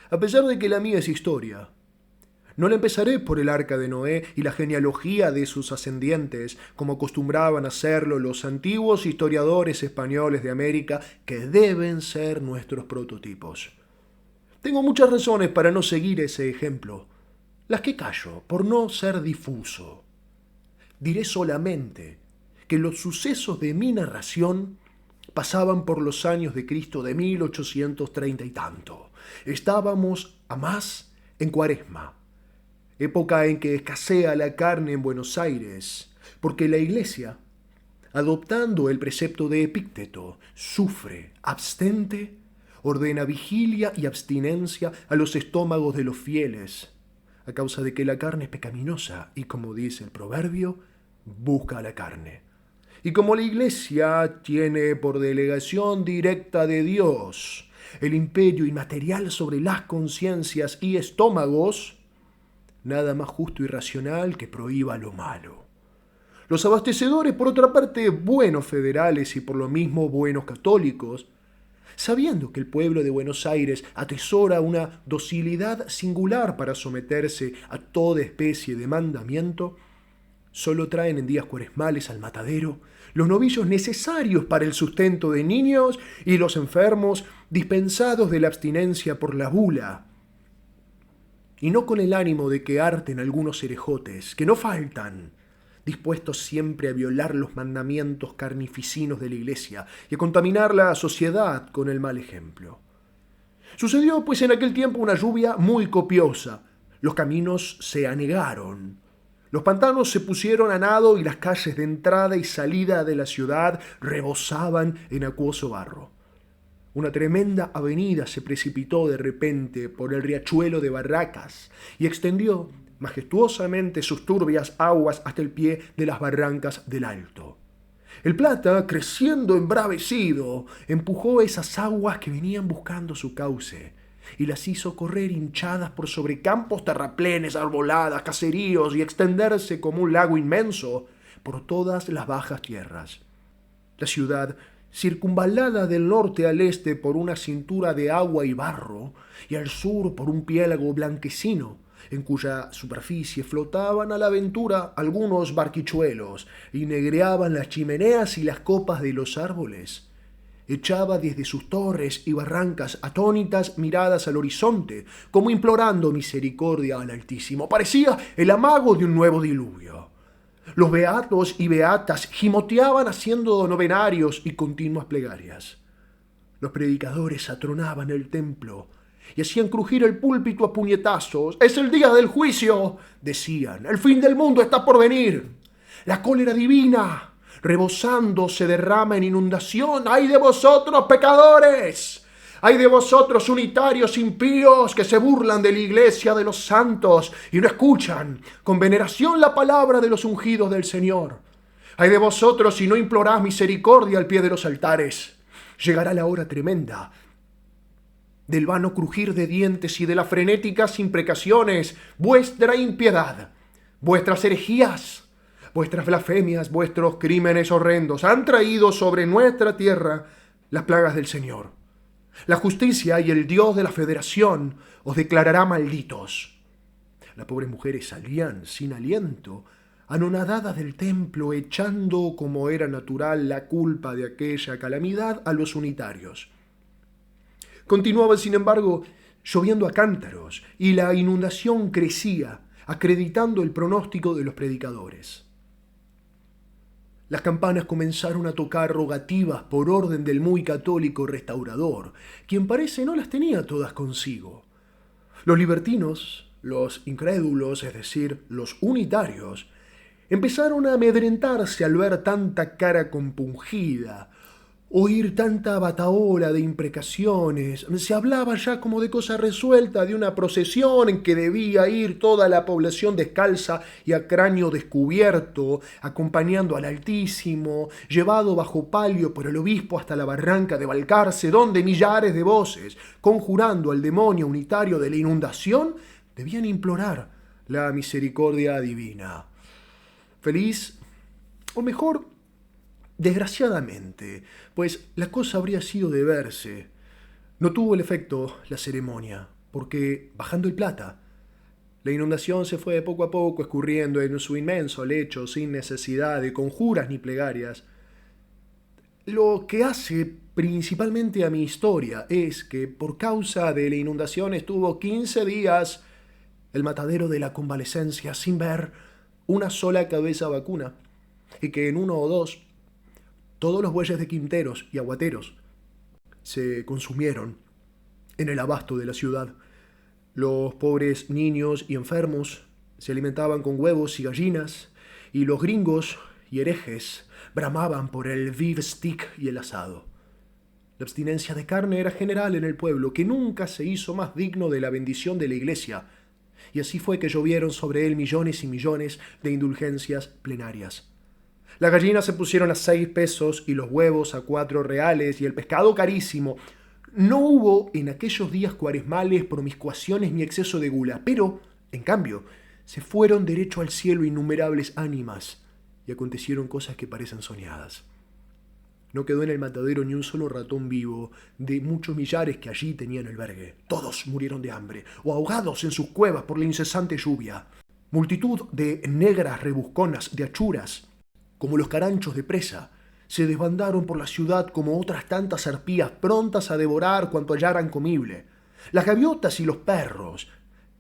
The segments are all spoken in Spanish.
a pesar de que la mía es historia. No la empezaré por el arca de Noé y la genealogía de sus ascendientes, como acostumbraban a hacerlo los antiguos historiadores españoles de América, que deben ser nuestros prototipos. Tengo muchas razones para no seguir ese ejemplo, las que callo, por no ser difuso. Diré solamente que los sucesos de mi narración pasaban por los años de Cristo de 1830 y tanto. Estábamos a más en Cuaresma, época en que escasea la carne en Buenos Aires, porque la Iglesia, adoptando el precepto de Epícteto, sufre, abstente, ordena vigilia y abstinencia a los estómagos de los fieles, a causa de que la carne es pecaminosa y, como dice el proverbio, busca la carne. Y como la Iglesia tiene por delegación directa de Dios el imperio inmaterial sobre las conciencias y estómagos, nada más justo y racional que prohíba lo malo. Los abastecedores, por otra parte, buenos federales y por lo mismo buenos católicos, sabiendo que el pueblo de Buenos Aires atesora una docilidad singular para someterse a toda especie de mandamiento, solo traen en días cuaresmales al matadero los novillos necesarios para el sustento de niños y los enfermos dispensados de la abstinencia por la bula, y no con el ánimo de que harten algunos herejotes, que no faltan, dispuestos siempre a violar los mandamientos carnificinos de la Iglesia y a contaminar la sociedad con el mal ejemplo. Sucedió pues en aquel tiempo una lluvia muy copiosa. Los caminos se anegaron. Los pantanos se pusieron a nado y las calles de entrada y salida de la ciudad rebosaban en acuoso barro. Una tremenda avenida se precipitó de repente por el riachuelo de Barracas y extendió majestuosamente sus turbias aguas hasta el pie de las barrancas del Alto. El Plata, creciendo embravecido, empujó esas aguas que venían buscando su cauce y las hizo correr hinchadas por sobre campos, terraplenes, arboladas, caseríos y extenderse como un lago inmenso por todas las bajas tierras. La ciudad, circunvalada del norte al este por una cintura de agua y barro, y al sur por un piélago blanquecino, en cuya superficie flotaban a la aventura algunos barquichuelos y negreaban las chimeneas y las copas de los árboles, echaba desde sus torres y barrancas atónitas miradas al horizonte, como implorando misericordia al Altísimo. Parecía el amago de un nuevo diluvio. Los beatos y beatas gimoteaban haciendo novenarios y continuas plegarias. Los predicadores atronaban el templo y hacían crujir el púlpito a puñetazos. «Es el día del juicio», decían. «El fin del mundo está por venir. La cólera divina, rebosando, se derrama en inundación. ¡Ay de vosotros, pecadores! ¡Ay de vosotros, unitarios impíos, que se burlan de la iglesia de los santos y no escuchan con veneración la palabra de los ungidos del Señor! ¡Ay de vosotros si no implorás misericordia al pie de los altares! Llegará la hora tremenda del vano crujir de dientes y de las frenéticas imprecaciones. Vuestra impiedad, vuestras herejías, vuestras blasfemias, vuestros crímenes horrendos han traído sobre nuestra tierra las plagas del Señor. La justicia y el Dios de la Federación os declarará malditos». Las pobres mujeres salían sin aliento, anonadadas del templo, echando, como era natural, la culpa de aquella calamidad a los unitarios. Continuaba, sin embargo, lloviendo a cántaros, y la inundación crecía, acreditando el pronóstico de los predicadores. Las campanas comenzaron a tocar rogativas por orden del muy católico restaurador, quien parece no las tenía todas consigo. Los libertinos, los incrédulos, es decir, los unitarios, empezaron a amedrentarse al ver tanta cara compungida, oír tanta batahola de imprecaciones. Se hablaba ya como de cosa resuelta, de una procesión en que debía ir toda la población descalza y a cráneo descubierto, acompañando al Altísimo, llevado bajo palio por el obispo hasta la barranca de Balcarce, donde millares de voces, conjurando al demonio unitario de la inundación, debían implorar la misericordia divina. Feliz, o mejor, desgraciadamente, pues la cosa habría sido de verse. No tuvo el efecto la ceremonia. porque bajando el Plata, la inundación se fue poco a poco escurriendo en su inmenso lecho sin necesidad de conjuras ni plegarias. Lo que hace principalmente a mi historia es que por causa de la inundación estuvo 15 días el matadero de la convalecencia sin ver una sola cabeza vacuna, y que en uno o dos todos los bueyes de quinteros y aguateros se consumieron en el abasto de la ciudad. Los pobres niños y enfermos se alimentaban con huevos y gallinas, y los gringos y herejes bramaban por el beef stick y el asado. La abstinencia de carne era general en el pueblo, que nunca se hizo más digno de la bendición de la iglesia, y así fue que llovieron sobre él millones y millones de indulgencias plenarias. Las gallinas se pusieron a 6 pesos y los huevos a 4 reales y el pescado carísimo. No hubo en aquellos días cuaresmales promiscuaciones ni exceso de gula, pero, en cambio, se fueron derecho al cielo innumerables ánimas y acontecieron cosas que parecen soñadas. No quedó en el matadero ni un solo ratón vivo de muchos millares que allí tenían albergue. Todos murieron de hambre o ahogados en sus cuevas por la incesante lluvia. Multitud de negras rebusconas, de achuras, como los caranchos de presa, se desbandaron por la ciudad como otras tantas arpías prontas a devorar cuanto hallaran comible. Las gaviotas y los perros,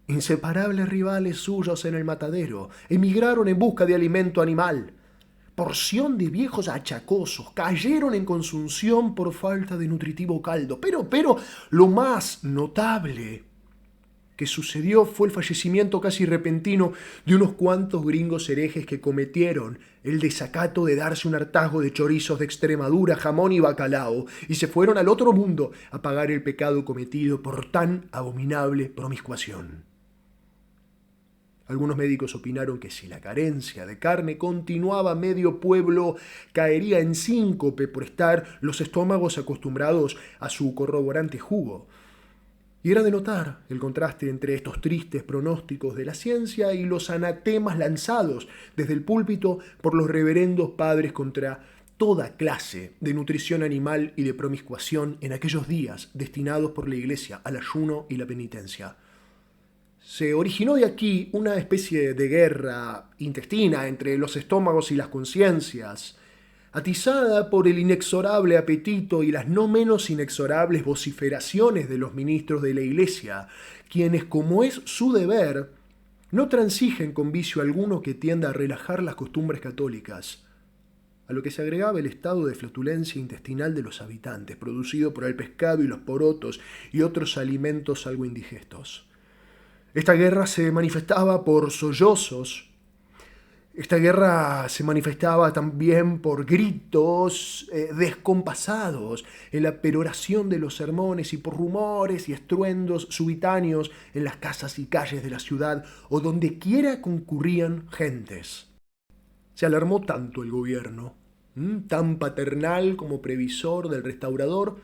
inseparables rivales suyos en el matadero, emigraron en busca de alimento animal. Porción de viejos achacosos cayeron en consunción por falta de nutritivo caldo. Pero lo más notable que sucedió fue el fallecimiento casi repentino de unos cuantos gringos herejes que cometieron el desacato de darse un hartazgo de chorizos de Extremadura, jamón y bacalao, y se fueron al otro mundo a pagar el pecado cometido por tan abominable promiscuación. Algunos médicos opinaron que si la carencia de carne continuaba, medio pueblo caería en síncope por estar los estómagos acostumbrados a su corroborante jugo. Y era de notar el contraste entre estos tristes pronósticos de la ciencia y los anatemas lanzados desde el púlpito por los reverendos padres contra toda clase de nutrición animal y de promiscuación en aquellos días destinados por la Iglesia al ayuno y la penitencia. Se originó de aquí una especie de guerra intestina entre los estómagos y las conciencias, atizada por el inexorable apetito y las no menos inexorables vociferaciones de los ministros de la Iglesia, quienes, como es su deber, no transigen con vicio alguno que tienda a relajar las costumbres católicas, a lo que se agregaba el estado de flatulencia intestinal de los habitantes, producido por el pescado y los porotos y otros alimentos algo indigestos. Esta guerra se manifestaba por sollozos. Esta guerra se manifestaba también por gritos descompasados en la peroración de los sermones y por rumores y estruendos subitáneos en las casas y calles de la ciudad o donde quiera concurrían gentes. Se alarmó tanto el gobierno, tan paternal como previsor del restaurador,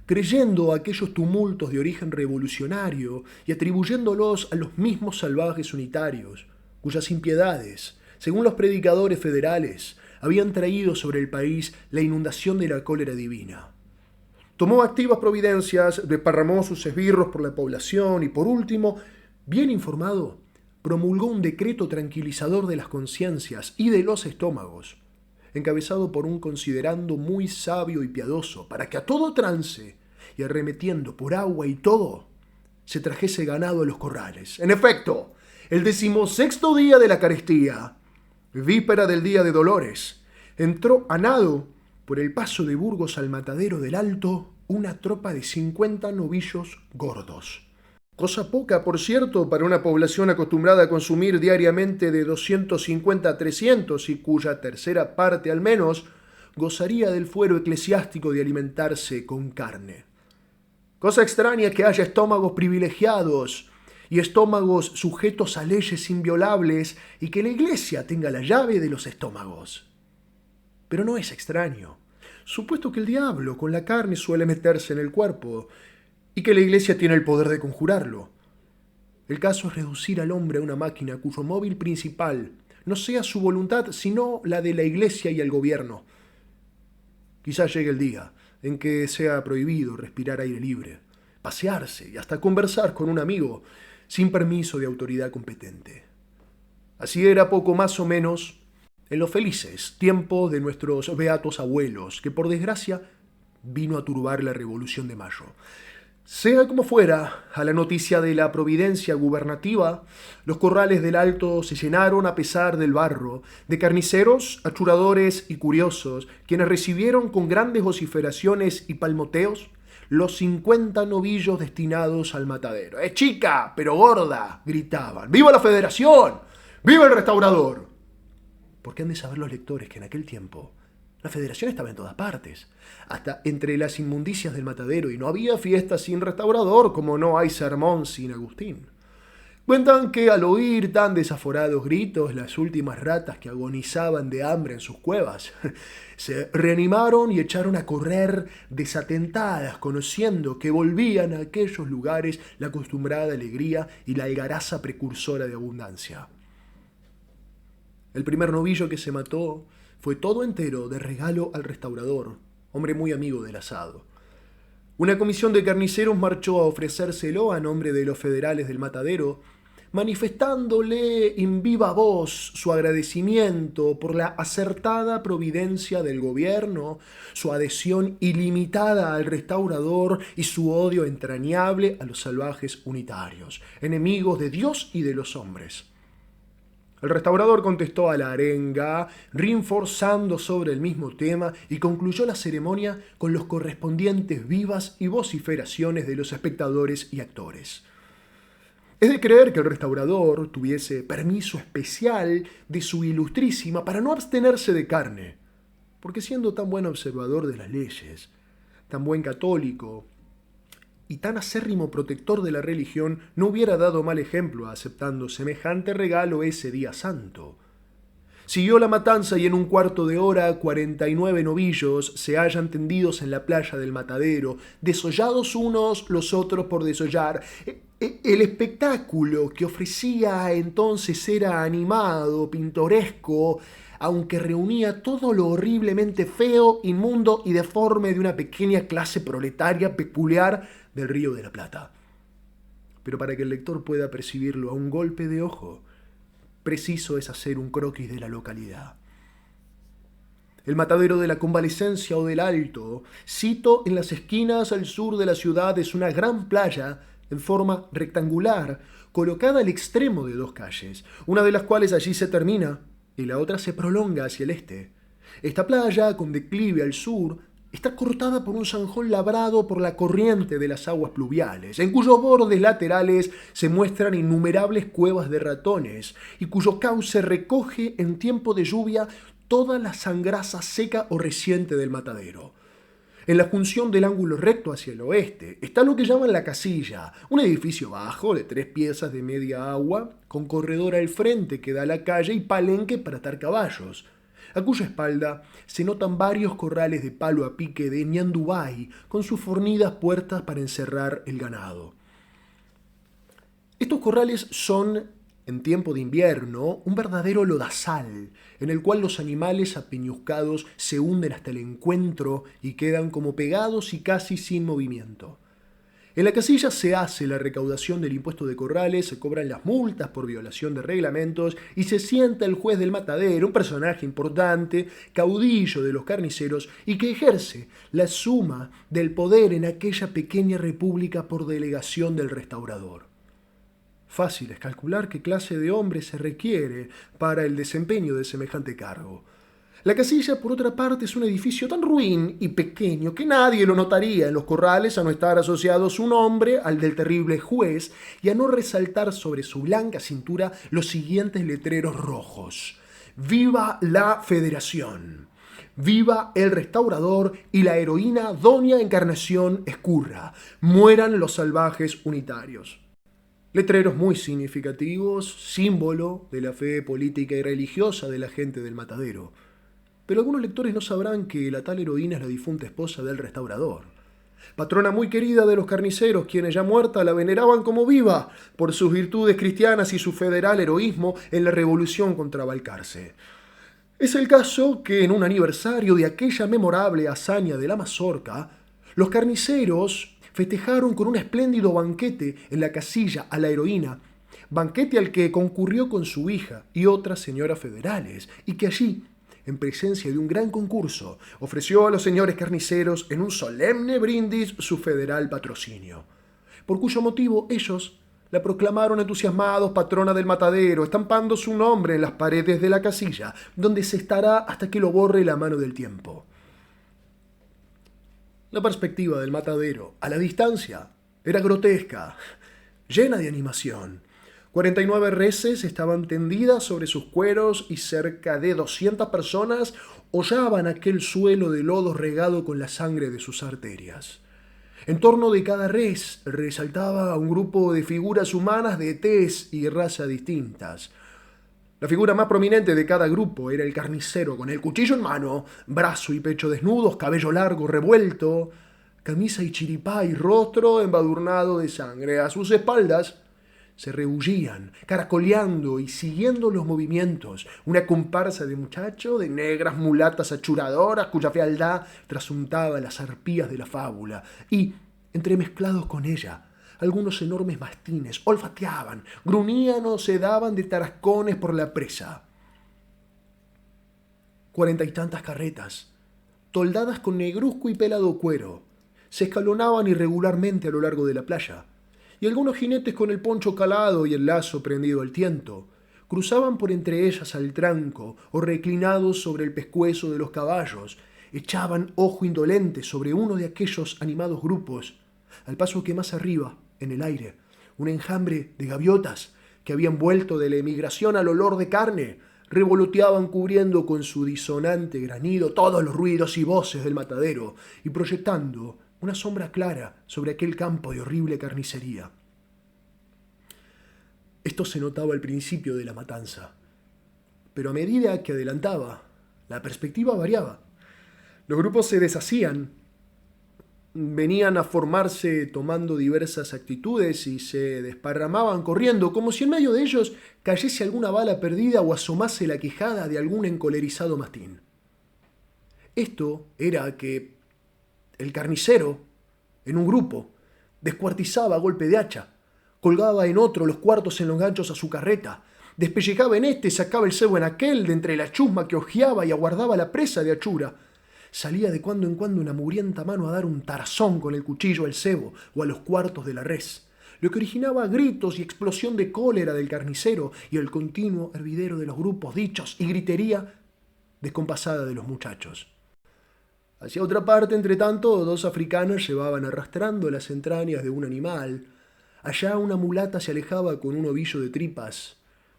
creyendo aquellos tumultos de origen revolucionario y atribuyéndolos a los mismos salvajes unitarios, cuyas impiedades, según los predicadores federales, habían traído sobre el país la inundación de la cólera divina. Tomó activas providencias, desparramó sus esbirros por la población y, por último, bien informado, promulgó un decreto tranquilizador de las conciencias y de los estómagos, encabezado por un considerando muy sabio y piadoso, para que a todo trance, y arremetiendo por agua y todo, se trajese ganado a los corrales. En efecto, el 16º día de la carestía, víspera del día de Dolores, entró a nado por el paso de Burgos al matadero del Alto una tropa de 50 novillos gordos. Cosa poca, por cierto, para una población acostumbrada a consumir diariamente de 250 a 300 y cuya tercera parte al menos gozaría del fuero eclesiástico de alimentarse con carne. Cosa extraña que haya estómagos privilegiados y estómagos sujetos a leyes inviolables y que la Iglesia tenga la llave de los estómagos. Pero no es extraño, supuesto que el diablo con la carne suele meterse en el cuerpo y que la Iglesia tiene el poder de conjurarlo. El caso es reducir al hombre a una máquina cuyo móvil principal no sea su voluntad, sino la de la Iglesia y el gobierno. Quizás llegue el día en que sea prohibido respirar aire libre, pasearse y hasta conversar con un amigo sin permiso de autoridad competente. Así era poco más o menos en los felices tiempos de nuestros beatos abuelos, que por desgracia vino a turbar la Revolución de Mayo. Sea como fuera, a la noticia de la providencia gubernativa, los corrales del Alto se llenaron a pesar del barro, de carniceros, achuradores y curiosos, quienes recibieron con grandes vociferaciones y palmoteos los 50 novillos destinados al matadero. ¡Es chica, pero gorda!, gritaban. ¡Viva la Federación! ¡Viva el Restaurador! Porque han de saber los lectores que en aquel tiempo la Federación estaba en todas partes, hasta entre las inmundicias del matadero, y no había fiesta sin Restaurador, como no hay sermón sin Agustín. Cuentan que al oír tan desaforados gritos, las últimas ratas que agonizaban de hambre en sus cuevas se reanimaron y echaron a correr desatentadas, conociendo que volvían a aquellos lugares la acostumbrada alegría y la algaraza precursora de abundancia. El primer novillo que se mató fue todo entero de regalo al Restaurador, hombre muy amigo del asado. Una comisión de carniceros marchó a ofrecérselo a nombre de los federales del matadero, manifestándole en viva voz su agradecimiento por la acertada providencia del gobierno, su adhesión ilimitada al Restaurador y su odio entrañable a los salvajes unitarios, enemigos de Dios y de los hombres. El Restaurador contestó a la arenga, rinforzando sobre el mismo tema, y concluyó la ceremonia con los correspondientes vivas y vociferaciones de los espectadores y actores. Es de creer que el Restaurador tuviese permiso especial de su ilustrísima para no abstenerse de carne, porque siendo tan buen observador de las leyes, tan buen católico y tan acérrimo protector de la religión, no hubiera dado mal ejemplo aceptando semejante regalo ese día santo. Siguió la matanza y en un cuarto de hora 49 novillos se hallan tendidos en la playa del matadero, desollados unos los otros por desollar. El espectáculo que ofrecía entonces era animado, pintoresco, aunque reunía todo lo horriblemente feo, inmundo y deforme de una pequeña clase proletaria peculiar del Río de la Plata. Pero para que el lector pueda percibirlo a un golpe de ojo, preciso es hacer un croquis de la localidad. El matadero de la Convalecencia o del Alto, sito en las esquinas al sur de la ciudad, es una gran playa en forma rectangular, colocada al extremo de dos calles, una de las cuales allí se termina y la otra se prolonga hacia el este. Esta playa, con declive al sur, está cortada por un zanjón labrado por la corriente de las aguas pluviales, en cuyos bordes laterales se muestran innumerables cuevas de ratones y cuyo cauce recoge en tiempo de lluvia toda la sangraza seca o reciente del matadero. En la junción del ángulo recto hacia el oeste está lo que llaman la casilla, un edificio bajo de 3 piezas de media agua, con corredor al frente que da a la calle y palenque para atar caballos, a cuya espalda se notan varios corrales de palo a pique de ñandubay, con sus fornidas puertas para encerrar el ganado. Estos corrales son, en tiempo de invierno, un verdadero lodazal, en el cual los animales apeñuscados se hunden hasta el encuentro y quedan como pegados y casi sin movimiento. En la casilla se hace la recaudación del impuesto de corrales, se cobran las multas por violación de reglamentos y se sienta el juez del matadero, un personaje importante, caudillo de los carniceros y que ejerce la suma del poder en aquella pequeña república por delegación del Restaurador. Fácil es calcular qué clase de hombre se requiere para el desempeño de semejante cargo. La casilla, por otra parte, es un edificio tan ruin y pequeño que nadie lo notaría en los corrales a no estar asociado su nombre al del terrible juez y a no resaltar sobre su blanca cintura los siguientes letreros rojos: ¡Viva la Federación! ¡Viva el Restaurador y la heroína Doña Encarnación Escurra! ¡Mueran los salvajes unitarios! Letreros muy significativos, símbolo de la fe política y religiosa de la gente del matadero. Pero algunos lectores no sabrán que la tal heroína es la difunta esposa del Restaurador, patrona muy querida de los carniceros, quienes ya muerta la veneraban como viva por sus virtudes cristianas y su federal heroísmo en la revolución contra Balcarce. Es el caso que en un aniversario de aquella memorable hazaña de la Mazorca, los carniceros festejaron con un espléndido banquete en la casilla a la heroína, banquete al que concurrió con su hija y otras señoras federales, y que allí, en presencia de un gran concurso, ofreció a los señores carniceros en un solemne brindis su federal patrocinio, por cuyo motivo ellos la proclamaron entusiasmados patrona del matadero, estampando su nombre en las paredes de la casilla, donde se estará hasta que lo borre la mano del tiempo. La perspectiva del matadero, a la distancia, era grotesca, llena de animación. 49 reses estaban tendidas sobre sus cueros y cerca de 200 personas hollaban aquel suelo de lodo regado con la sangre de sus arterias. En torno de cada res resaltaba un grupo de figuras humanas de tez y raza distintas. La figura más prominente de cada grupo era el carnicero, con el cuchillo en mano, brazo y pecho desnudos, cabello largo revuelto, camisa y chiripá y rostro embadurnado de sangre. A sus espaldas se rebullían, caracoleando y siguiendo los movimientos, una comparsa de muchachos, de negras mulatas achuradoras, cuya fealdad trasuntaba las arpías de la fábula, y, entremezclados con ella, algunos enormes mastines olfateaban, gruñían o se daban de tarascones por la presa. 40 y tantas carretas, toldadas con negruzco y pelado cuero, se escalonaban irregularmente a lo largo de la playa, y algunos jinetes con el poncho calado y el lazo prendido al tiento cruzaban por entre ellas al tranco o reclinados sobre el pescuezo de los caballos, echaban ojo indolente sobre uno de aquellos animados grupos, al paso que más arriba, en el aire, un enjambre de gaviotas que habían vuelto de la emigración al olor de carne, revoloteaban cubriendo con su disonante granido todos los ruidos y voces del matadero y proyectando una sombra clara sobre aquel campo de horrible carnicería. Esto se notaba al principio de la matanza, pero a medida que adelantaba, la perspectiva variaba. Los grupos se deshacían, venían a formarse tomando diversas actitudes y se desparramaban corriendo, como si en medio de ellos cayese alguna bala perdida o asomase la quijada de algún encolerizado mastín. Esto era que el carnicero, en un grupo, descuartizaba a golpe de hacha, colgaba en otro los cuartos en los ganchos a su carreta, despellejaba en este, sacaba el cebo en aquel, de entre la chusma que hojeaba y aguardaba la presa de achura. Salía de cuando en cuando una mugrienta mano a dar un tarazón con el cuchillo al cebo o a los cuartos de la res, lo que originaba gritos y explosión de cólera del carnicero y el continuo hervidero de los grupos dichos y gritería descompasada de los muchachos. Hacia otra parte, entre tanto, 2 africanas llevaban arrastrando las entrañas de un animal. Allá una mulata se alejaba con un ovillo de tripas,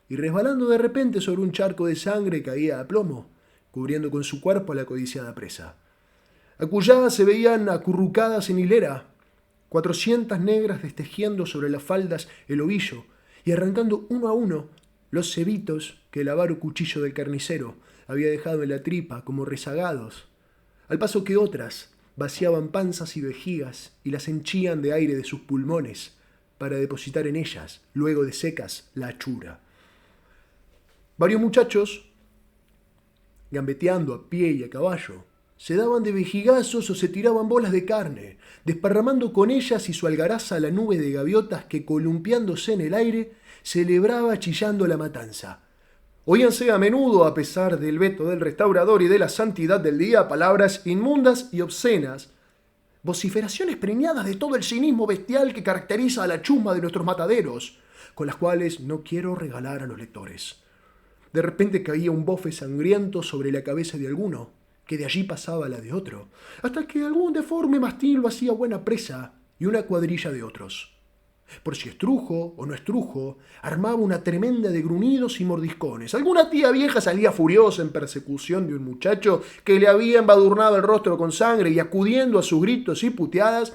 y resbalando de repente sobre un charco de sangre caía a plomo, cubriendo con su cuerpo a la codiciada presa. Acullá se veían acurrucadas en hilera, 400 negras destejiendo sobre las faldas el ovillo y arrancando uno a uno los cebitos que el avaro cuchillo del carnicero había dejado en la tripa como rezagados, al paso que otras vaciaban panzas y vejigas y las henchían de aire de sus pulmones para depositar en ellas, luego de secas, la achura. Varios muchachos, gambeteando a pie y a caballo, se daban de vejigazos o se tiraban bolas de carne, desparramando con ellas y su algaraza la nube de gaviotas que, columpiándose en el aire, celebraba chillando la matanza. Oíanse a menudo, a pesar del veto del restaurador y de la santidad del día, palabras inmundas y obscenas, vociferaciones preñadas de todo el cinismo bestial que caracteriza a la chusma de nuestros mataderos, con las cuales no quiero regalar a los lectores. De repente caía un bofe sangriento sobre la cabeza de alguno, que de allí pasaba a la de otro, hasta que algún deforme mastín lo hacía buena presa y una cuadrilla de otros. Por si estrujo o no estrujo, armaba una tremenda de gruñidos y mordiscones. Alguna tía vieja salía furiosa en persecución de un muchacho que le había embadurnado el rostro con sangre y, acudiendo a sus gritos y puteadas,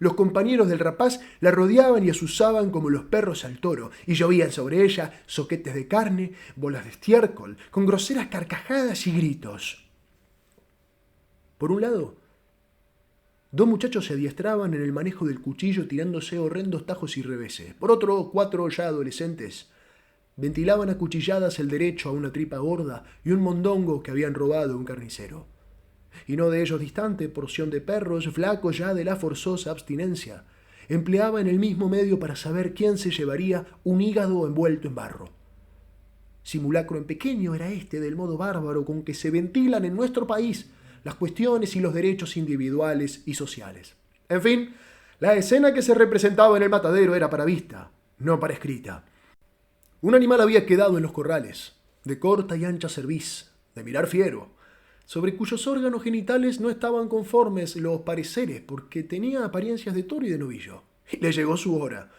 los compañeros del rapaz la rodeaban y asusaban como los perros al toro, y llovían sobre ella zoquetes de carne, bolas de estiércol, con groseras carcajadas y gritos. Por un lado, 2 muchachos se adiestraban en el manejo del cuchillo tirándose horrendos tajos y reveses. Por otro, 4 ya adolescentes ventilaban a cuchilladas el derecho a una tripa gorda y un mondongo que habían robado a un carnicero. y no de ellos distante porción de perros flacos ya de la forzosa abstinencia, empleaba en el mismo medio para saber quién se llevaría un hígado envuelto en barro. Simulacro en pequeño era este del modo bárbaro con que se ventilan en nuestro país las cuestiones y los derechos individuales y sociales. En fin, la escena que se representaba en el matadero era para vista, no para escrita. Un animal había quedado en los corrales, de corta y ancha cerviz, de mirar fiero, sobre cuyos órganos genitales no estaban conformes los pareceres porque tenía apariencias de toro y de novillo. Y le llegó su hora.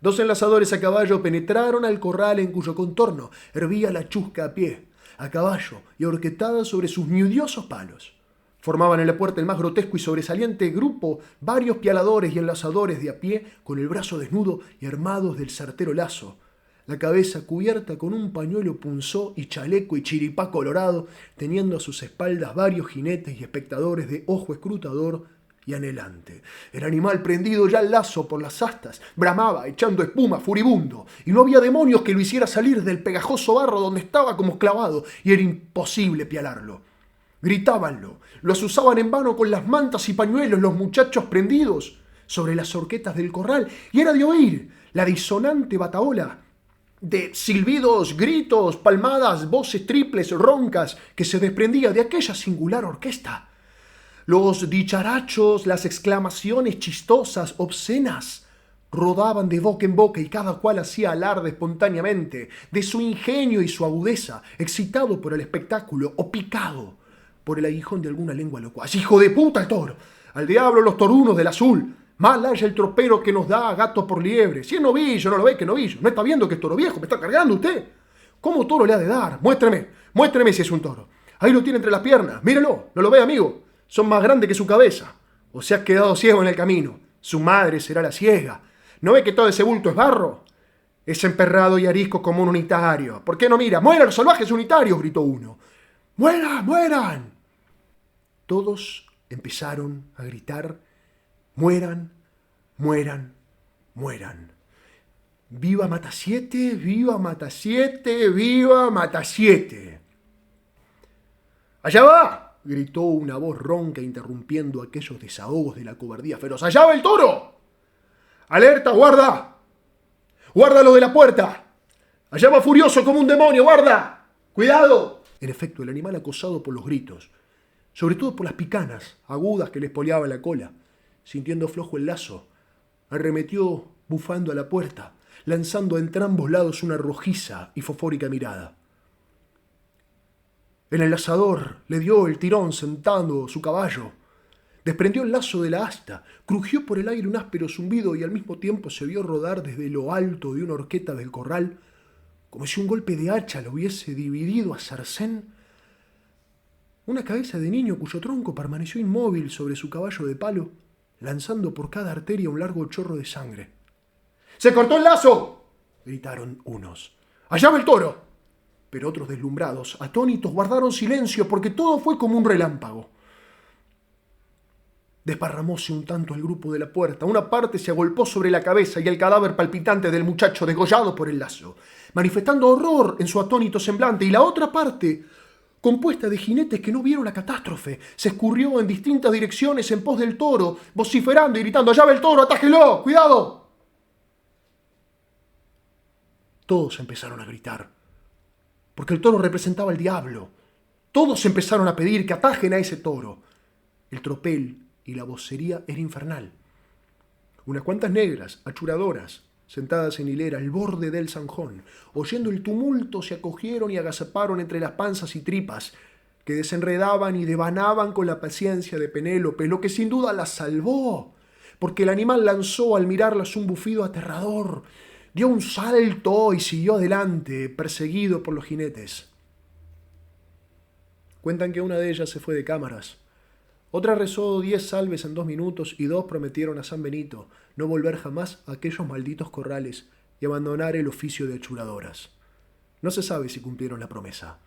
2 enlazadores a caballo penetraron al corral en cuyo contorno hervía la chusca a pie, a caballo y horquetada sobre sus ñudiosos palos. Formaban en la puerta el más grotesco y sobresaliente grupo varios pialadores y enlazadores de a pie con el brazo desnudo y armados del certero lazo, la cabeza cubierta con un pañuelo punzó y chaleco y chiripá colorado, teniendo a sus espaldas varios jinetes y espectadores de ojo escrutador y anhelante. El animal, prendido ya al lazo por las astas, bramaba, echando espuma, furibundo, y no había demonios que lo hiciera salir del pegajoso barro donde estaba como clavado, y era imposible pialarlo. Gritábanlo, lo asusaban en vano con las mantas y pañuelos los muchachos prendidos sobre las horquetas del corral, y era de oír la disonante batahola de silbidos, gritos, palmadas, voces triples, roncas, que se desprendía de aquella singular orquesta. Los dicharachos, las exclamaciones chistosas, obscenas, rodaban de boca en boca y cada cual hacía alarde espontáneamente de su ingenio y su agudeza, excitado por el espectáculo o picado por el aguijón de alguna lengua locuaz. ¡Hijo de puta el toro! ¡Al diablo los torunos del azul! Mal haya el tropero que nos da gato por liebre. Si es novillo, no lo ve que novillo. ¿No está viendo que es toro viejo? ¿Me está cargando usted? ¿Cómo toro le ha de dar? Muéstreme si es un toro. Ahí lo tiene entre las piernas. Mírelo, ¿no lo ve, amigo? Son más grandes que su cabeza. O se ha quedado ciego en el camino. Su madre será la ciega. ¿No ve que todo ese bulto es barro? Es emperrado y arisco como un unitario. ¿Por qué no mira? ¡Mueran los salvajes unitarios!, gritó uno. ¡Mueran, mueran! Todos empezaron a gritar: mueran, mueran, mueran. ¡Viva Matasiete! ¡Viva Matasiete! ¡Viva Matasiete! ¡Allá va!, gritó una voz ronca interrumpiendo aquellos desahogos de la cobardía feroz. ¡Allá va el toro! ¡Alerta, guarda! ¡Guarda lo de la puerta! ¡Allá va furioso como un demonio, guarda! ¡Cuidado! En efecto, el animal, acosado por los gritos, sobre todo por las picanas agudas que le espoleaban la cola, sintiendo flojo el lazo, arremetió bufando a la puerta, lanzando a entrambos lados una rojiza y fosfórica mirada. El enlazador le dio el tirón sentando su caballo, desprendió el lazo de la asta, crujió por el aire un áspero zumbido y al mismo tiempo se vio rodar desde lo alto de una horqueta del corral, como si un golpe de hacha lo hubiese dividido a sarcén, una cabeza de niño cuyo tronco permaneció inmóvil sobre su caballo de palo, lanzando por cada arteria un largo chorro de sangre. ¡Se cortó el lazo!, gritaron unos. ¡Allá va el toro! Pero otros, deslumbrados, atónitos, guardaron silencio porque todo fue como un relámpago. Desparramóse un tanto el grupo de la puerta. Una parte se agolpó sobre la cabeza y el cadáver palpitante del muchacho degollado por el lazo, manifestando horror en su atónito semblante, y la otra parte, compuesta de jinetes que no vieron la catástrofe, se escurrió en distintas direcciones en pos del toro, vociferando y gritando: ¡allá va el toro! ¡Atájelo! ¡Cuidado! Todos empezaron a gritar, porque el toro representaba al diablo. Todos empezaron a pedir que atajen a ese toro. El tropel y la vocería era infernal. Unas cuantas negras, achuradoras, sentadas en hilera al borde del zanjón, oyendo el tumulto, se acogieron y agazaparon entre las panzas y tripas, que desenredaban y devanaban con la paciencia de Penélope, lo que sin duda las salvó, porque el animal lanzó al mirarlas un bufido aterrador, dio un salto y siguió adelante, perseguido por los jinetes. Cuentan que una de ellas se fue de cámaras. Otra rezó 10 salves en 2 minutos y 2 prometieron a San Benito no volver jamás a aquellos malditos corrales y abandonar el oficio de achuradoras. No se sabe si cumplieron la promesa.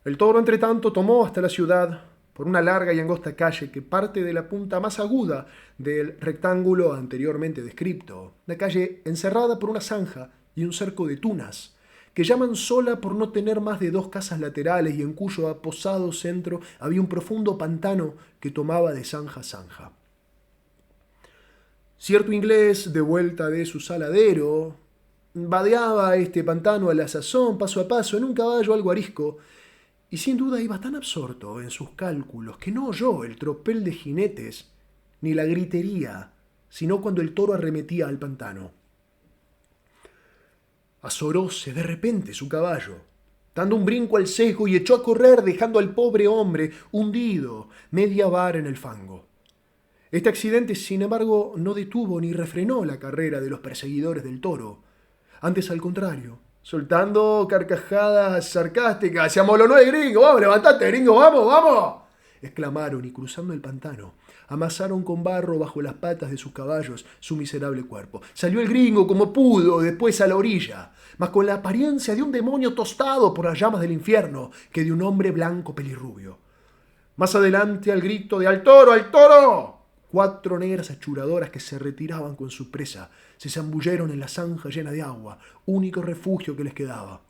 El toro, entre tanto, tomó hasta la ciudad por una larga y angosta calle que parte de la punta más aguda del rectángulo anteriormente descrito, una calle encerrada por una zanja y un cerco de tunas, que llaman sola por no tener más de 2 casas laterales y en cuyo aposado centro había un profundo pantano que tomaba de zanja a zanja. Cierto inglés, de vuelta de su saladero, vadeaba este pantano a la sazón, paso a paso, en un caballo algo arisco, y sin duda iba tan absorto en sus cálculos que no oyó el tropel de jinetes ni la gritería, sino cuando el toro arremetía al pantano. Azoróse de repente su caballo, dando un brinco al sesgo y echó a correr dejando al pobre hombre hundido media vara en el fango. Este accidente, sin embargo, no detuvo ni refrenó la carrera de los perseguidores del toro. Antes, al contrario, soltando carcajadas sarcásticas, ¡se amolonó el gringo! ¡Vamos, levantate, gringo! ¡Vamos, vamos! Exclamaron y cruzando el pantano, amasaron con barro bajo las patas de sus caballos su miserable cuerpo. Salió el gringo como pudo, después a la orilla, mas con la apariencia de un demonio tostado por las llamas del infierno que de un hombre blanco pelirrubio. Más adelante, al grito de ¡al toro, al toro!, 4 negras achuradoras que se retiraban con su presa se zambulleron en la zanja llena de agua, único refugio que les quedaba.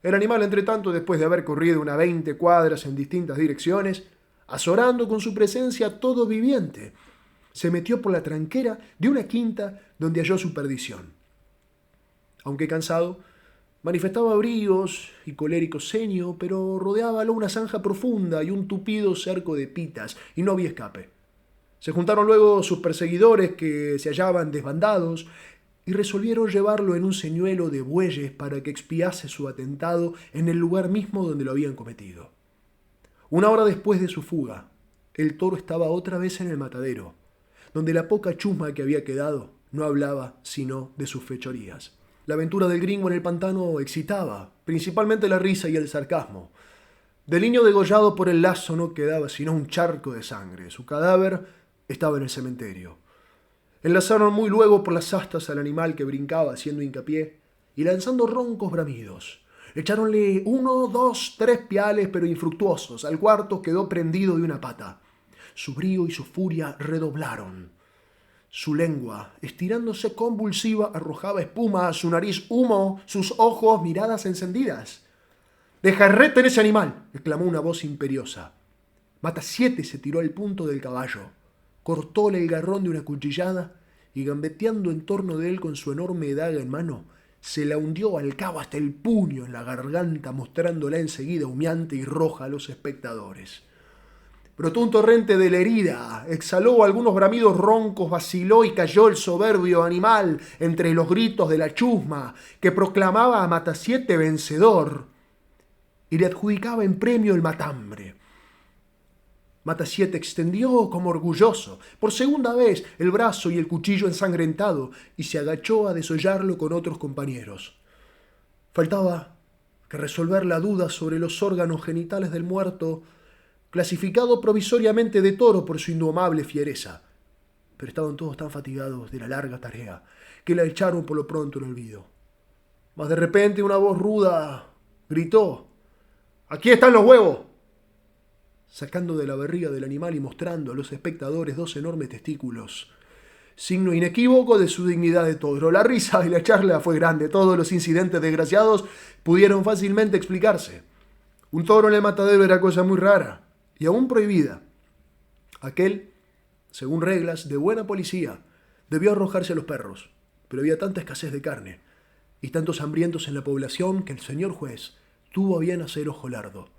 El animal, entretanto, después de haber corrido unas 20 cuadras en distintas direcciones, azorando con su presencia todo viviente, se metió por la tranquera de una quinta donde halló su perdición. Aunque cansado, manifestaba bríos y colérico ceño, pero rodeábalo una zanja profunda y un tupido cerco de pitas, y no había escape. Se juntaron luego sus perseguidores, que se hallaban desbandados, y resolvieron llevarlo en un señuelo de bueyes para que expiase su atentado en el lugar mismo donde lo habían cometido. 1 hora después de su fuga, el toro estaba otra vez en el matadero, donde la poca chusma que había quedado no hablaba sino de sus fechorías. La aventura del gringo en el pantano excitaba, principalmente la risa y el sarcasmo. Del niño degollado por el lazo no quedaba sino un charco de sangre. Su cadáver estaba en el cementerio. Enlazaron muy luego por las astas al animal que brincaba haciendo hincapié y lanzando roncos bramidos. Echáronle 1, 2, 3 piales, pero infructuosos. Al cuarto quedó prendido de una pata. Su brío y su furia redoblaron. Su lengua, estirándose convulsiva, arrojaba espuma, su nariz humo, sus ojos miradas encendidas. «¡Deja en ese animal!», exclamó una voz imperiosa. Mata7 se tiró al punto del caballo, cortóle el garrón de una cuchillada y, gambeteando en torno de él con su enorme daga en mano, se la hundió al cabo hasta el puño en la garganta, mostrándola enseguida humeante y roja a los espectadores. Brotó un torrente de la herida, exhaló algunos bramidos roncos, vaciló y cayó el soberbio animal entre los gritos de la chusma, que proclamaba a Mata7 vencedor y le adjudicaba en premio el matambre. Mata7 extendió como orgulloso, por segunda vez, el brazo y el cuchillo ensangrentado y se agachó a desollarlo con otros compañeros. Faltaba que resolver la duda sobre los órganos genitales del muerto, clasificado provisoriamente de toro por su indomable fiereza. Pero estaban todos tan fatigados de la larga tarea que la echaron por lo pronto en olvido. Mas de repente una voz ruda gritó: «¡Aquí están los huevos!», sacando de la barriga del animal y mostrando a los espectadores 2 enormes testículos, signo inequívoco de su dignidad de toro. La risa y la charla fue grande. Todos los incidentes desgraciados pudieron fácilmente explicarse. Un toro en el matadero era cosa muy rara y aún prohibida. Aquel, según reglas de buena policía, debió arrojarse a los perros, pero había tanta escasez de carne y tantos hambrientos en la población que el señor juez tuvo a bien hacer ojo lardo.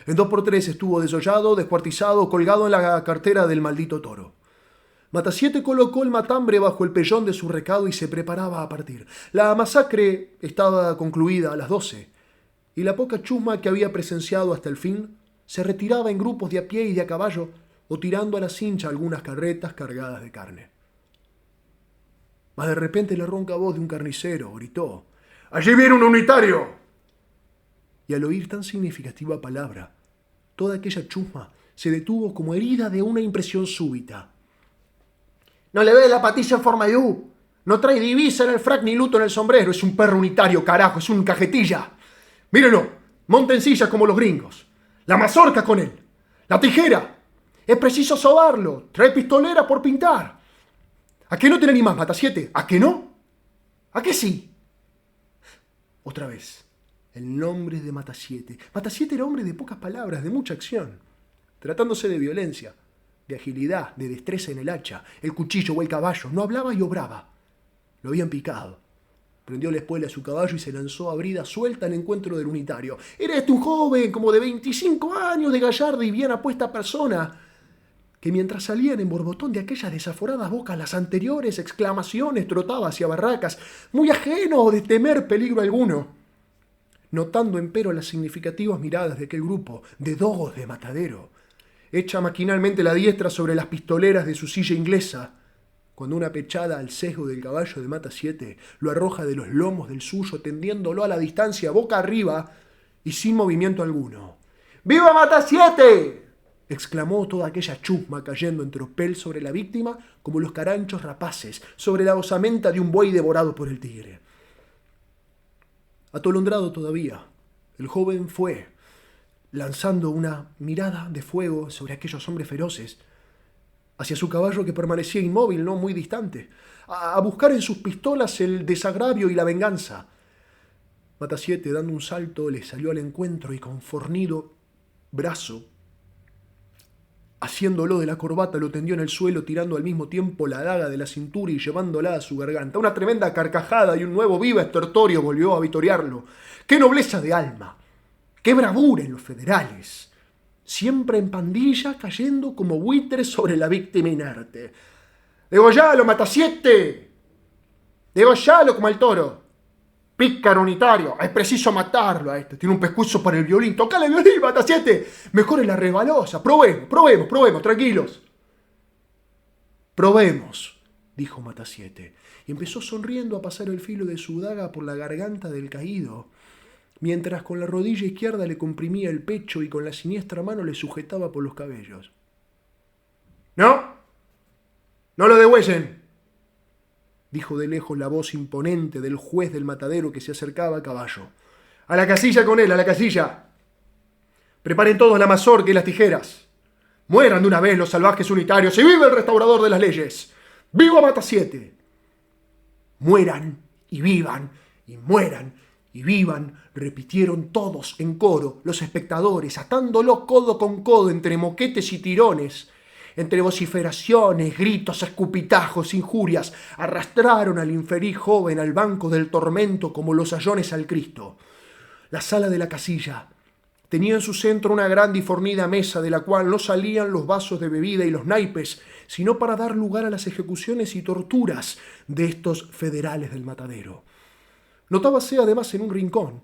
En 2 por 3 estuvo desollado, descuartizado, colgado en la cartera del maldito toro. Mata7 colocó el matambre bajo el pellón de su recado y se preparaba a partir. La masacre estaba concluida a las 12, y la poca chusma que había presenciado hasta el fin se retiraba en grupos de a pie y de a caballo, o tirando a la cincha algunas carretas cargadas de carne. Mas de repente la ronca voz de un carnicero gritó: «¡Allí viene un unitario!». Y al oír tan significativa palabra, toda aquella chusma se detuvo como herida de una impresión súbita. «¿No le ves la patilla en forma de U? No trae divisa en el frac ni luto en el sombrero. Es un perro unitario, carajo, es un cajetilla. Mírenlo, monta en silla como los gringos. La mazorca con él, la tijera. Es preciso sobarlo, trae pistolera por pintar. ¿A qué no te animás, Mata7? ¿A qué no? ¿A qué sí?». Otra vez, el nombre de Matasiete. Matasiete era hombre de pocas palabras, de mucha acción, tratándose de violencia, de agilidad, de destreza en el hacha, el cuchillo o el caballo. No hablaba y obraba. Lo habían picado. Prendió la espuela a su caballo y se lanzó a brida suelta al encuentro del unitario. Era este un joven como de 25 años, de gallarda y bien apuesta persona, que mientras salían en borbotón de aquellas desaforadas bocas las anteriores exclamaciones trotaba hacia barracas, muy ajeno de temer peligro alguno, notando empero las significativas miradas de aquel grupo de dogos de matadero. Echa maquinalmente la diestra sobre las pistoleras de su silla inglesa, cuando una pechada al sesgo del caballo de Matasiete lo arroja de los lomos del suyo, tendiéndolo a la distancia boca arriba y sin movimiento alguno. ¡Viva Matasiete!, exclamó toda aquella chusma cayendo en tropel sobre la víctima como los caranchos rapaces sobre la osamenta de un buey devorado por el tigre. Atolondrado todavía, el joven fue, lanzando una mirada de fuego sobre aquellos hombres feroces, hacia su caballo que permanecía inmóvil, no muy distante, a buscar en sus pistolas el desagravio y la venganza. Matasiete, dando un salto, le salió al encuentro y con fornido brazo, haciéndolo de la corbata, lo tendió en el suelo, tirando al mismo tiempo la daga de la cintura y llevándola a su garganta. Una tremenda carcajada y un nuevo viva estertorio volvió a vitorearlo. ¡Qué nobleza de alma! ¡Qué bravura en los federales! Siempre en pandilla, cayendo como buitres sobre la víctima inerte. ¡Degollalo, Matasiete! ¡Degollalo como al toro! Pícaro unitario, es preciso matarlo a este. Tiene un pescuezo para el violín. ¡Tocale el violín, Matasiete! Mejor es la resbalosa. Probemos, tranquilos. Probemos, dijo Matasiete, y empezó sonriendo a pasar el filo de su daga por la garganta del caído, mientras con la rodilla izquierda le comprimía el pecho y con la siniestra mano le sujetaba por los cabellos. ¡No! ¡No lo degüellen!, dijo de lejos la voz imponente del juez del matadero que se acercaba a caballo. ¡A la casilla con él, a la casilla! Preparen todos la mazorca y las tijeras. Mueran de una vez los salvajes unitarios y ¡viva el restaurador de las leyes! ¡Viva Matasiete! Mueran y vivan y mueran y vivan, repitieron todos en coro los espectadores, atándolo codo con codo entre moquetes y tirones. Entre vociferaciones, gritos, escupitajos, injurias, arrastraron al infeliz joven al banco del tormento como los sayones al Cristo. La sala de la casilla tenía en su centro una gran y fornida mesa de la cual no salían los vasos de bebida y los naipes, sino para dar lugar a las ejecuciones y torturas de estos federales del matadero. Notábase además en un rincón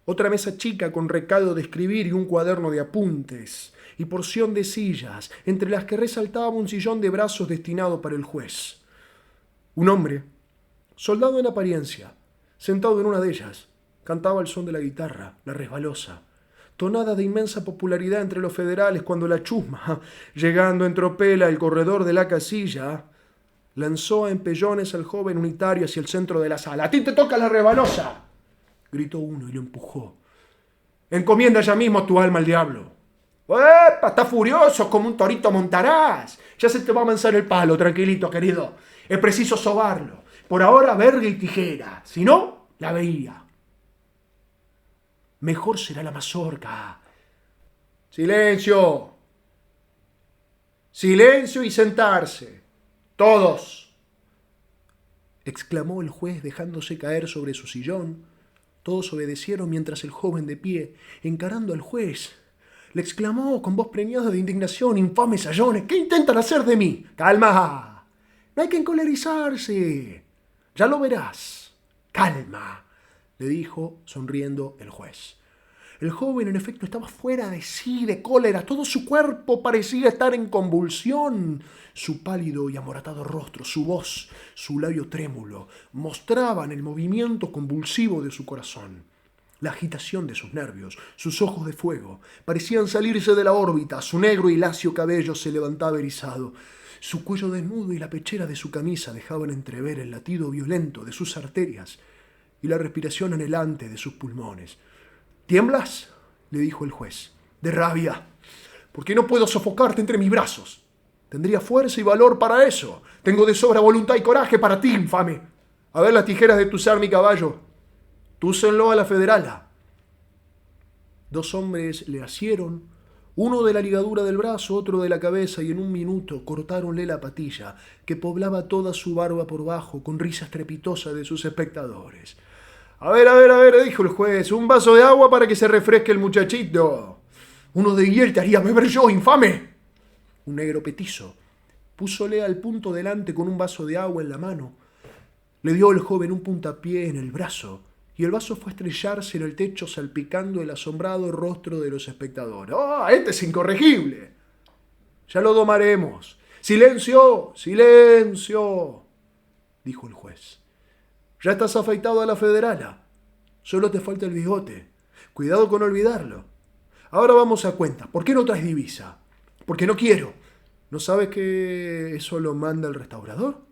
otra mesa chica con recado de escribir y un cuaderno de apuntes, y porción de sillas, entre las que resaltaba un sillón de brazos destinado para el juez. Un hombre, soldado en apariencia, sentado en una de ellas, cantaba al son de la guitarra, la resbalosa, tonada de inmensa popularidad entre los federales cuando la chusma, llegando en tropel al corredor de la casilla, lanzó a empellones al joven unitario hacia el centro de la sala. ¡A ti te toca la resbalosa!, gritó uno y lo empujó. ¡Encomienda ya mismo tu alma al diablo! ¡Epa! ¡Estás furioso como un torito montarás! Ya se te va a amansar el palo, tranquilito, querido. Es preciso sobarlo. Por ahora, verga y tijera. Si no, la veía. Mejor será la mazorca. ¡Silencio! ¡Silencio y sentarse! ¡Todos!, exclamó el juez dejándose caer sobre su sillón. Todos obedecieron mientras el joven de pie, encarando al juez, le exclamó con voz preñada de indignación: ¡Infames sayones! ¿Qué intentan hacer de mí? ¡Calma! No hay que encolerizarse. Ya lo verás. ¡Calma!, le dijo sonriendo el juez. El joven, en efecto, estaba fuera de sí, de cólera. Todo su cuerpo parecía estar en convulsión. Su pálido y amoratado rostro, su voz, su labio trémulo, mostraban el movimiento convulsivo de su corazón. La agitación de sus nervios, sus ojos de fuego, parecían salirse de la órbita. Su negro y lacio cabello se levantaba erizado. Su cuello desnudo y la pechera de su camisa dejaban entrever el latido violento de sus arterias y la respiración anhelante de sus pulmones. ¿Tiemblas?, le dijo el juez. De rabia. ¿Por qué no puedo sofocarte entre mis brazos? Tendría fuerza y valor para eso. Tengo de sobra voluntad y coraje para ti, infame. A ver las tijeras de tu mi caballo. túcenlo a la federala. 2 hombres le asieron, uno de la ligadura del brazo, otro de la cabeza, y en un minuto cortáronle la patilla, que poblaba toda su barba por bajo, con risa estrepitosa de sus espectadores. A ver, dijo el juez, un vaso de agua para que se refresque el muchachito. Uno de hiel te haría beber yo, infame. Un negro petizo púsole al punto delante con un vaso de agua en la mano. Le dio al joven un puntapié en el brazo, y el vaso fue a estrellarse en el techo salpicando el asombrado rostro de los espectadores. ¡Ah, este es incorregible! Ya lo domaremos. ¡Silencio! ¡Silencio!, dijo el juez. Ya estás afeitado a la federala. Solo te falta el bigote. Cuidado con olvidarlo. Ahora vamos a cuenta. ¿Por qué no traes divisa? Porque no quiero. ¿No sabes que eso lo manda el restaurador?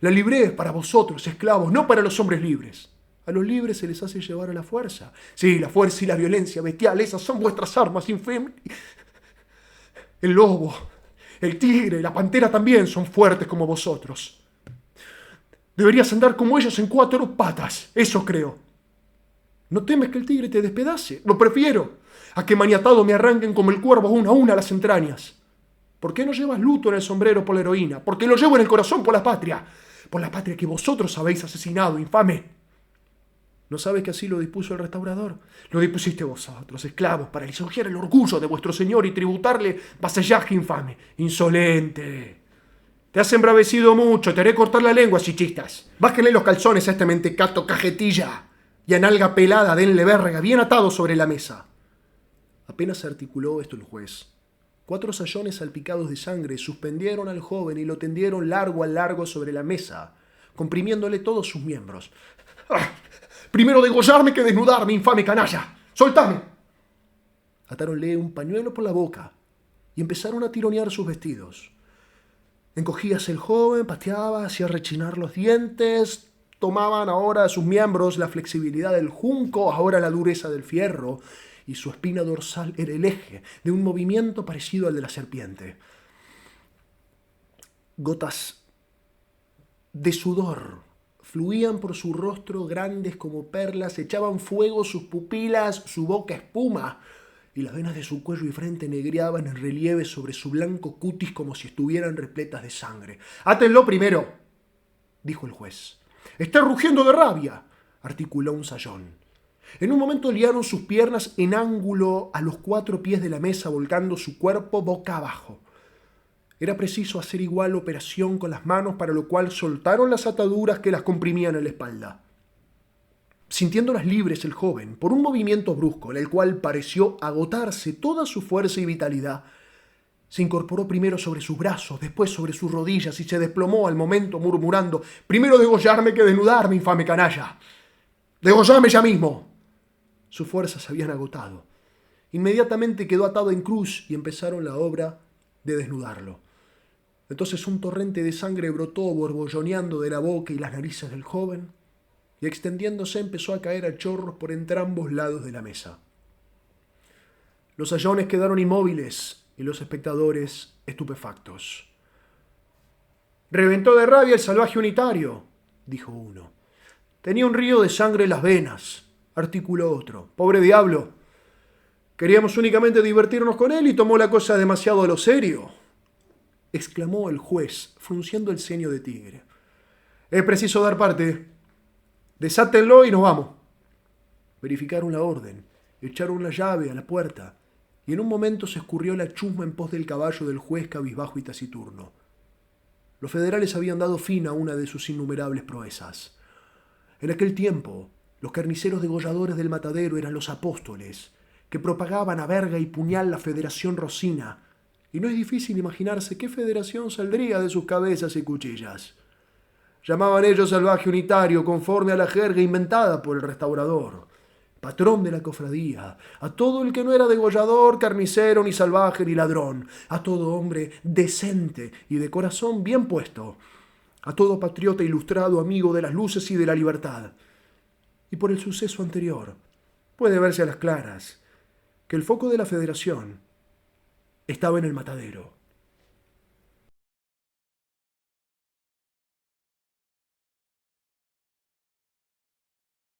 La libré es para vosotros, esclavos, no para los hombres libres. A los libres se les hace llevar a la fuerza. Sí, la fuerza y la violencia bestial, esas son vuestras armas, infame. El lobo, el tigre, la pantera también son fuertes como vosotros. Deberías andar como ellos en 4 patas, eso creo. ¿No temes que el tigre te despedace? Lo prefiero a que maniatado me arranquen como el cuervo una a una las entrañas. ¿Por qué no llevas luto en el sombrero por la heroína? Porque lo llevo en el corazón por la patria que vosotros habéis asesinado, infame. ¿No sabes que así lo dispuso el restaurador? Lo dispusiste vosotros, esclavos, para lisonjear el orgullo de vuestro señor y tributarle vasallaje infame. Insolente. Te has embravecido mucho, te haré cortar la lengua si chistas. Bájenle los calzones a este mentecato cajetilla y a nalga pelada denle verga bien atado sobre la mesa. Apenas articuló esto el juez. 4 sayones salpicados de sangre suspendieron al joven y lo tendieron largo a largo sobre la mesa, comprimiéndole todos sus miembros. ¡Ah! Primero degollarme que desnudarme, infame canalla. ¡Soltame! Atáronle un pañuelo por la boca y empezaron a tironear sus vestidos. Encogíase el joven, pateaba, hacía rechinar los dientes, tomaban ahora a sus miembros la flexibilidad del junco, ahora la dureza del fierro, y su espina dorsal era el eje de un movimiento parecido al de la serpiente. Gotas de sudor fluían por su rostro grandes como perlas, echaban fuego sus pupilas, su boca espuma, y las venas de su cuello y frente negreaban en relieve sobre su blanco cutis como si estuvieran repletas de sangre. «Átenlo primero», dijo el juez. «Está rugiendo de rabia», articuló un sayón. En un momento liaron sus piernas en ángulo a los 4 pies de la mesa, volcando su cuerpo boca abajo. Era preciso hacer igual operación con las manos, para lo cual soltaron las ataduras que las comprimían en la espalda. Sintiéndolas libres, el joven, por un movimiento brusco, en el cual pareció agotarse toda su fuerza y vitalidad, se incorporó primero sobre sus brazos, después sobre sus rodillas y se desplomó al momento murmurando: «Primero degollarme que desnudarme, infame canalla. Degollame ya mismo». Sus fuerzas se habían agotado. Inmediatamente quedó atado en cruz y empezaron la obra de desnudarlo. Entonces un torrente de sangre brotó borbolloneando de la boca y las narices del joven y extendiéndose empezó a caer a chorros por entrambos lados de la mesa. Los sayones quedaron inmóviles y los espectadores estupefactos. «Reventó de rabia el salvaje unitario», dijo uno. «Tenía un río de sangre en las venas», articuló otro. «Pobre diablo. Queríamos únicamente divertirnos con él y tomó la cosa demasiado a lo serio», exclamó el juez, frunciendo el ceño de tigre. «Es preciso dar parte. Desátenlo y nos vamos». Verificaron la orden, echaron la llave a la puerta, y en un momento se escurrió la chusma en pos del caballo del juez cabizbajo y taciturno. Los federales habían dado fin a una de sus innumerables proezas. En aquel tiempo, los carniceros degolladores del matadero eran los apóstoles, que propagaban a verga y puñal la Federación Rosina, y no es difícil imaginarse qué federación saldría de sus cabezas y cuchillas. Llamaban ellos salvaje unitario conforme a la jerga inventada por el restaurador, patrón de la cofradía, a todo el que no era degollador, carnicero, ni salvaje, ni ladrón, a todo hombre decente y de corazón bien puesto, a todo patriota ilustrado, amigo de las luces y de la libertad. Y por el suceso anterior, puede verse a las claras que el foco de la Federación estaba en el matadero.